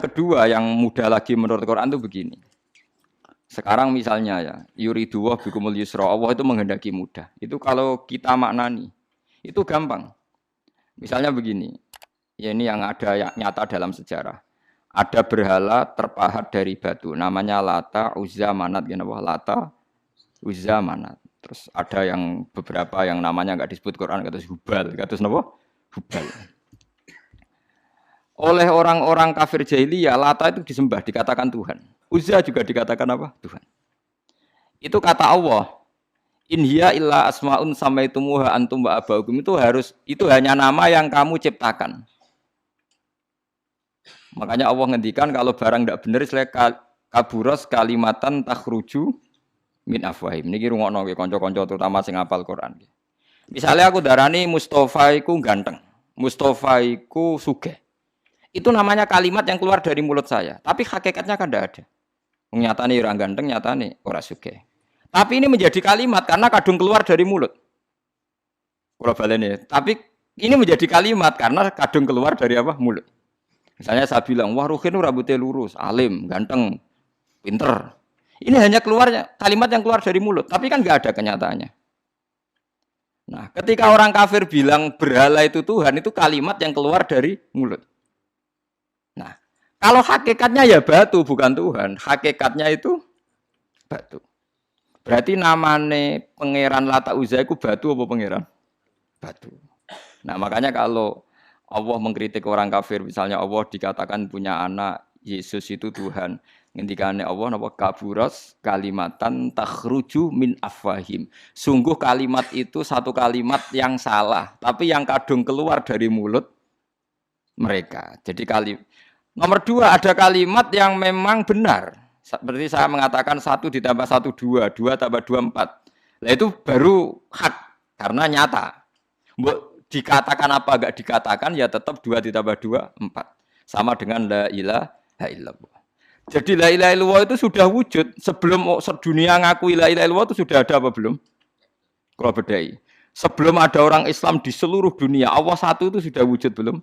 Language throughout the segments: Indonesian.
Kedua yang mudah lagi menurut Quran itu begini. Sekarang misalnya ya, yuridu wa bikumul yusra, Allah itu menghendaki mudah. Itu kalau kita maknani, itu gampang. Misalnya begini, ya ini yang ada yang nyata dalam sejarah. Ada berhala terpahat dari batu, namanya Lata, Uzza, Manat, Lata, Uzza, Manat. Terus ada yang beberapa yang namanya nggak disebut Quran, kata Hubal, kata apa? Hubal. Oleh orang-orang kafir jahiliyah, Lata itu disembah, dikatakan Tuhan. Uzza juga dikatakan apa? Tuhan. Itu kata Allah. In hiya illa asmaun samaitumuha antum wa abaukum, itu hanya nama yang kamu ciptakan. Makanya Allah ngendikan kalau barang tidak benar istilah kaburos kalimatan takhruju min afwahim. Niki rungokno nggih kanca-kanca terutama sing hafal Quran. Misalnya aku darani Mustafa iku ganteng, Mustafa iku sugih. Itu namanya kalimat yang keluar dari mulut saya, tapi hakikatnya kan tidak ada. Nyatane ora ganteng, nyatane ora sugih. Tapi ini menjadi kalimat karena kadung keluar dari mulut. Kula baleni, tapi ini menjadi kalimat karena kadung keluar dari apa? Mulut. Misalnya saya bilang, wah Ruhin rambutnya lurus, alim, ganteng, pinter. Ini hanya keluarnya kalimat yang keluar dari mulut, tapi kan nggak ada kenyataannya. Nah, ketika orang kafir bilang berhala itu Tuhan, itu kalimat yang keluar dari mulut. Nah, kalau hakikatnya ya batu bukan Tuhan, hakikatnya itu batu. Berarti namane pangeran Lata Uzza itu batu apa pangeran? Batu. Nah, makanya kalau Allah mengkritik orang kafir, misalnya Allah dikatakan punya anak, Yesus itu Tuhan. Ngendikane Allah napa kaburas kalimatan takhruju min afwahim. Sungguh kalimat itu satu kalimat yang salah, tapi yang kadung keluar dari mulut mereka. Jadi nomor dua, ada kalimat yang memang benar. Seperti saya mengatakan 1 ditambah 1 2, 2 tambah 2 4. Nah itu baru hak karena nyata. Dikatakan apa enggak dikatakan ya tetap 2 ditambah 2 4. Sama dengan la ilaha illallah. Jadi la ilaha illallah itu sudah wujud sebelum dunia ngakui la ilaha illallah itu sudah ada apa belum? Kalau bedai. Sebelum ada orang Islam di seluruh dunia, Allah satu itu sudah wujud belum?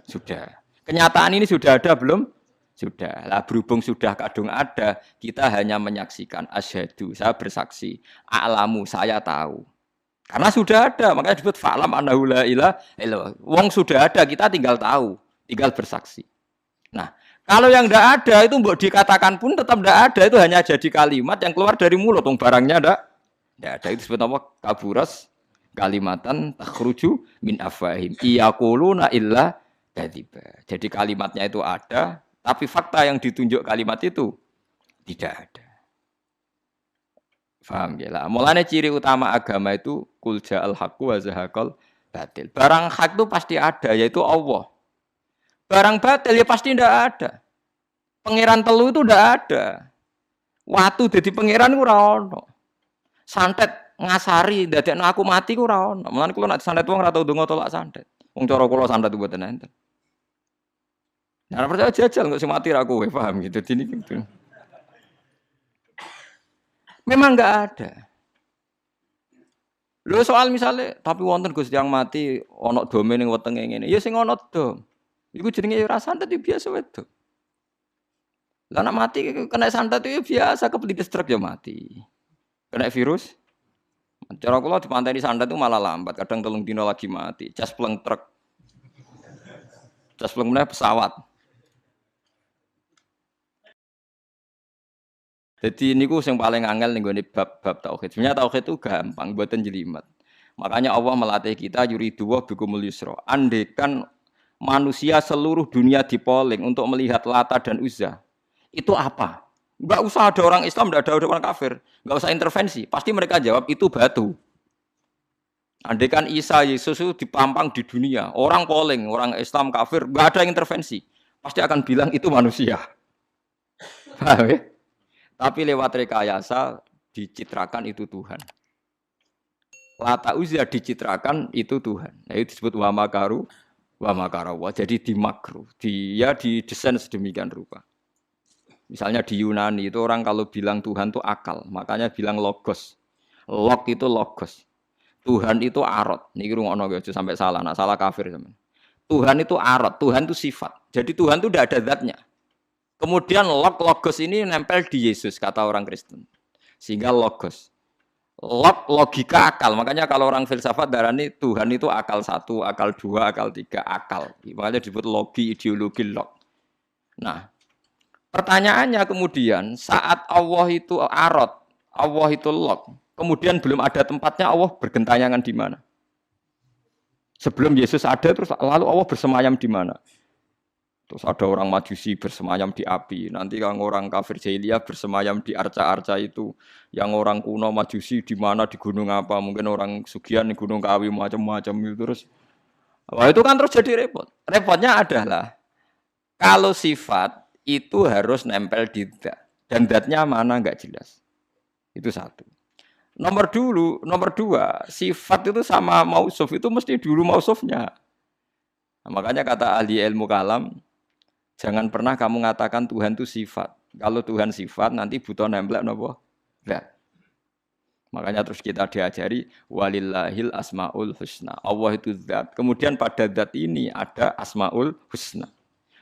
Sudah. Kenyataan ini sudah ada belum? Sudah. Lah berhubung sudah kadung ada, kita hanya menyaksikan asyhadu, saya bersaksi, a'lamu, saya tahu. Karena sudah ada, makanya disebut fa'lam annahu la ilaha illallah. Wong sudah ada, kita tinggal tahu, tinggal bersaksi. Nah, kalau yang tidak ada itu mbok dikatakan pun tetap tidak ada, itu hanya jadi kalimat yang keluar dari mulut, wong barangnya tidak ada. Itu disebut apa? Kaburas kalimatan takhruju min afwahim. Iyaquluna illa kadziba. Jadi kalimatnya itu ada, tapi fakta yang ditunjuk kalimat itu tidak ada. Faham ya lah. Mulanya ciri utama agama itu kul ja'al haqqu wa zahaqal batil. Barang hak itu pasti ada, yaitu Allah. Barang batil ya pasti tidak ada. Pangeran telu itu tidak ada. Watu jadi pangeran itu ora ono. Santet ngasari dadekno aku mati ku ora ono. Mulane kula nek santet wong ora tau ndonga tolak santet. Wong cara kula santet mboten enten. Nah, percaya jajal kok sing mati ra kowe, paham gitu. Dini gitu. Memang enggak ada. Lho soal misalnya tapi wonten Gus yang mati ana dome ning wetenge ngene. Ya sing ana dom. Iku jenenge ya ora santet ya biasa wedok. Lah nek mati kena santet itu biasa kepelitis truk ya mati. Kena virus. Cara kula dipanteni santet itu malah lambat, kadang 3 dina lagi mati. Cas pleng truk. Cas pleng meneh pesawat. Jadi niku yang paling angel ning gone bab tauhid. Sebenarnya tauhid itu gampang, mboten jelimet. Makanya Allah melatih kita yuridu wa bikumul yusra. Andekan manusia seluruh dunia dipoling untuk melihat Lata dan Uzza. Itu apa? Enggak usah ada orang Islam, enggak ada orang kafir. Enggak usah intervensi. Pasti mereka jawab itu batu. Andekan Isa Yesus itu dipampang di dunia, orang polling, orang Islam kafir, enggak ada yang intervensi. Pasti akan bilang itu manusia. Paham ya? Tapi lewat rekayasa dicitrakan itu Tuhan. Lata Uzza dicitrakan itu Tuhan. Nah, itu disebut wa makaru wa makarawa. Jadi dimakru. Dia didesain sedemikian rupa. Misalnya di Yunani itu orang kalau bilang Tuhan itu akal, makanya bilang logos. Log itu logos. Tuhan itu arot. Niki rungokno aja sampai salah. Nak salah kafir teman. Tuhan itu arot. Tuhan itu sifat. Jadi Tuhan itu tidak ada zatnya. Kemudian logos ini nempel di Yesus kata orang Kristen. Sehingga logos. Logika akal. Makanya kalau orang filsafat darani Tuhan itu akal 1, akal 2, akal 3, akal. Makanya disebut logi, ideologi, log. Nah, pertanyaannya kemudian saat Allah itu arot, Allah itu log, kemudian belum ada tempatnya Allah bergentayangan di mana? Sebelum Yesus ada terus lalu Allah bersemayam di mana? Terus ada orang Majusi bersemayam di api, nanti kan orang kafir jahiliyah bersemayam di arca-arca itu, yang orang kuno Majusi di mana di gunung apa? Mungkin orang Sugian di Gunung Kawi macam-macam itu terus. Wah, itu kan terus jadi repot. Repotnya adalah kalau sifat itu harus nempel di dat. Dan datnya mana nggak jelas. Itu satu. Nomor dua, sifat itu sama mausuf itu mesti dulu mausufnya. Nah, makanya kata ahli ilmu kalam, jangan pernah kamu mengatakan Tuhan itu sifat. Kalau Tuhan sifat nanti butuh nempel nopo dat. Makanya terus kita diajari walillahil asmaul husna. Allah itu zat. Kemudian pada zat ini ada asmaul husna.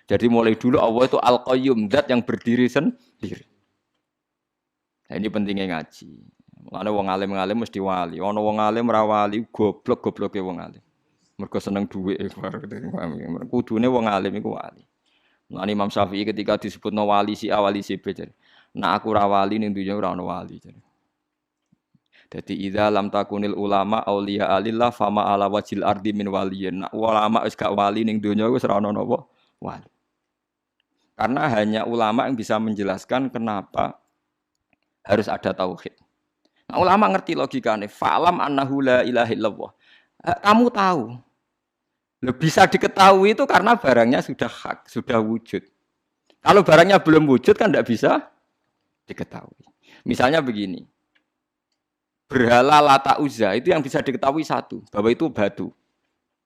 Jadi mulai dulu Allah itu Al-Qayyum, zat yang berdiri sendiri. Nah, ini pentingnya ngaji. Ada wong alim mesti wali. Ono wong alim ra wali, goblok-gobloke wong alim. Mergo seneng dhuwit kudune wong alim iku wali. Nah, Imam Syafi'i ketika disebutno wali si A, wali si B jadi. Nah aku ra wali ning dunya ora ono wali jadi. Jadi idza lam takunil ulama auliya alillah fama ala wajil ardi min waliyin. Nah, ulama wis gak wali ning dunya wis ora ono napa wali. Karena hanya ulama yang bisa menjelaskan kenapa harus ada tauhid. Nah, ulama ngerti logikanya. Fa'lam annahu la ilaha illallah. Kamu tahu. Bisa diketahui itu karena barangnya sudah hak, sudah wujud. Kalau barangnya belum wujud kan tidak bisa diketahui. Misalnya begini. Berhala Lata Uzza itu yang bisa diketahui satu. Bahwa itu batu.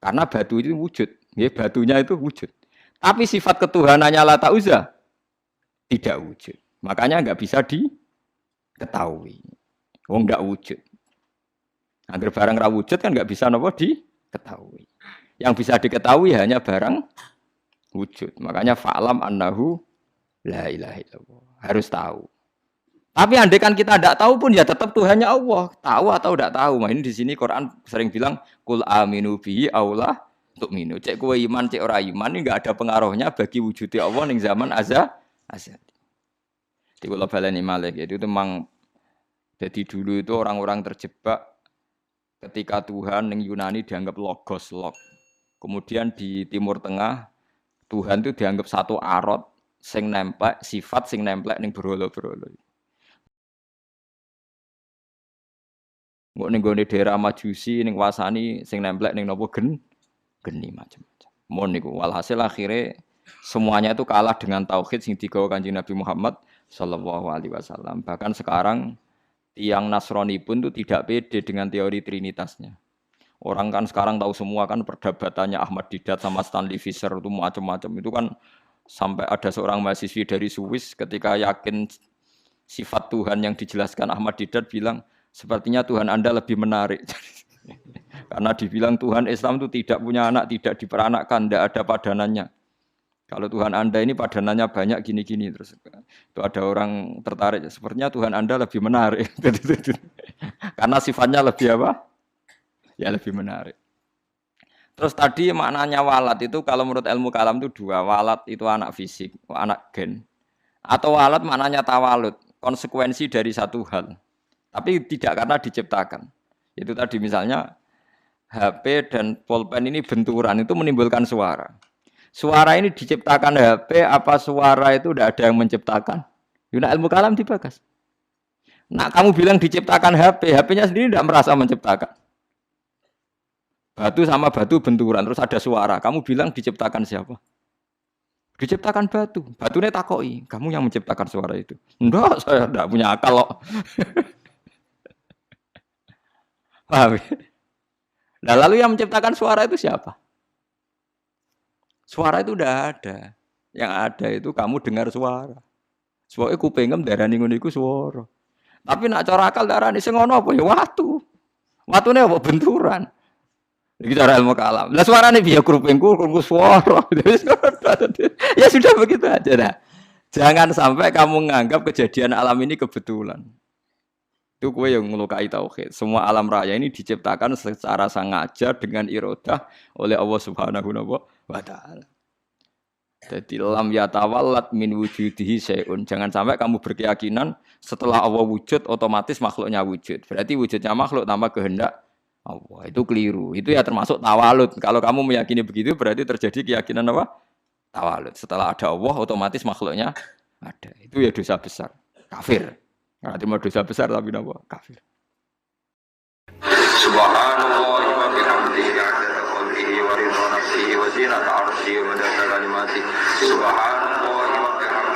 Karena batu itu wujud. Ya, batunya itu wujud. Tapi sifat ketuhanannya Lata Uzza tidak wujud. Makanya nggak bisa diketahui. Wong nggak wujud. Agar barang ra wujud kan nggak bisa nopo diketahui. Yang bisa diketahui hanya barang wujud. Makanya fa'lam annahu la ilaha illallah. Harus tahu. Tapi andai kan kita tidak tahu pun ya tetap Tuhannya Allah. Tahu atau tidak tahu. Nah, ini di sini Quran sering bilang kul aminu bihi aula untuk minu. Cek kowe iman, cek ora iman ini enggak ada pengaruhnya bagi wujudnya Allah ning zaman azali. Di kula baleni malih itu memang jadi dulu itu orang-orang terjebak ketika Tuhan ning Yunani dianggap logos log. Kemudian di Timur Tengah Tuhan itu dianggap satu arot sing nemplek sifat sing nemplek ning berhala-berhala. Nggak ning daerah Majusi ning wasani sing nemplek ning napa geni macam-macam. Mon niku walhasil akhirnya semuanya itu kalah dengan tauhid sing digawa Kanjeng Nabi Muhammad sallallahu alaihi wasallam. Bahkan sekarang tiang Nasrani pun itu tidak pede dengan teori trinitasnya. Orang kan sekarang tahu semua kan perdebatannya Ahmad Didat sama Stanley Fischer itu macam-macam. Itu kan sampai ada seorang mahasiswi dari Swiss ketika yakin sifat Tuhan yang dijelaskan Ahmad Didat bilang sepertinya Tuhan Anda lebih menarik. Karena dibilang Tuhan Islam itu tidak punya anak, tidak diperanakkan, tidak ada padanannya. Kalau Tuhan Anda ini padanannya banyak gini-gini terus itu ada orang tertarik. Sepertinya Tuhan Anda lebih menarik. Karena sifatnya lebih apa? Ya lebih menarik. Terus tadi maknanya walat itu kalau menurut ilmu kalam itu dua. Walat itu anak fisik, anak gen. Atau walat maknanya tawalud, konsekuensi dari satu hal. Tapi tidak karena diciptakan. Itu tadi misalnya HP dan pulpen ini benturan itu menimbulkan suara. Suara ini diciptakan HP apa suara itu tidak ada yang menciptakan? Yuna ilmu kalam dibakas. Nah kamu bilang diciptakan HP, HP-nya sendiri tidak merasa menciptakan. Batu sama batu benturan terus ada suara. Kamu bilang diciptakan siapa? Diciptakan batu. Batunya takoi. Kamu yang menciptakan suara itu. Enggak, saya tidak punya akal loh. Paham? Nah, lalu yang menciptakan suara itu siapa? Suara itu udah ada. Yang ada itu kamu dengar suara. Soalnya kupingem darani ngono iku suara. Tapi nak cara akal darani sing ngono apa ya watu. Watune apa benturan. Iki cara ilmu kalam. Lah suarane piye kruping suara. Ya sudah begitu aja dah. Jangan sampai kamu menganggap kejadian alam ini kebetulan. Itu kue yang melukai tauhid. Semua alam raya ini diciptakan secara sengaja dengan irodah oleh Allah Subhanahu wa taala. Jadi lam yatawallat min wujudihi syai'un. Jangan sampai kamu berkeyakinan setelah Allah wujud otomatis makhluknya wujud. Berarti wujudnya makhluk tanpa kehendak Allah. Itu keliru. Itu ya termasuk tawalud. Kalau kamu meyakini begitu berarti terjadi keyakinan apa? Tawalud. Setelah ada Allah otomatis makhluknya ada. Itu ya dosa besar. Kafir. Nah, cuma dosa besar tapi apa? Kafir. Subhanallah wa bihamdihi adada khalqihi wa ridha nafsihi wa zinata arsyihi wa madada kalimatihi. Subhanallah wa bihamdihi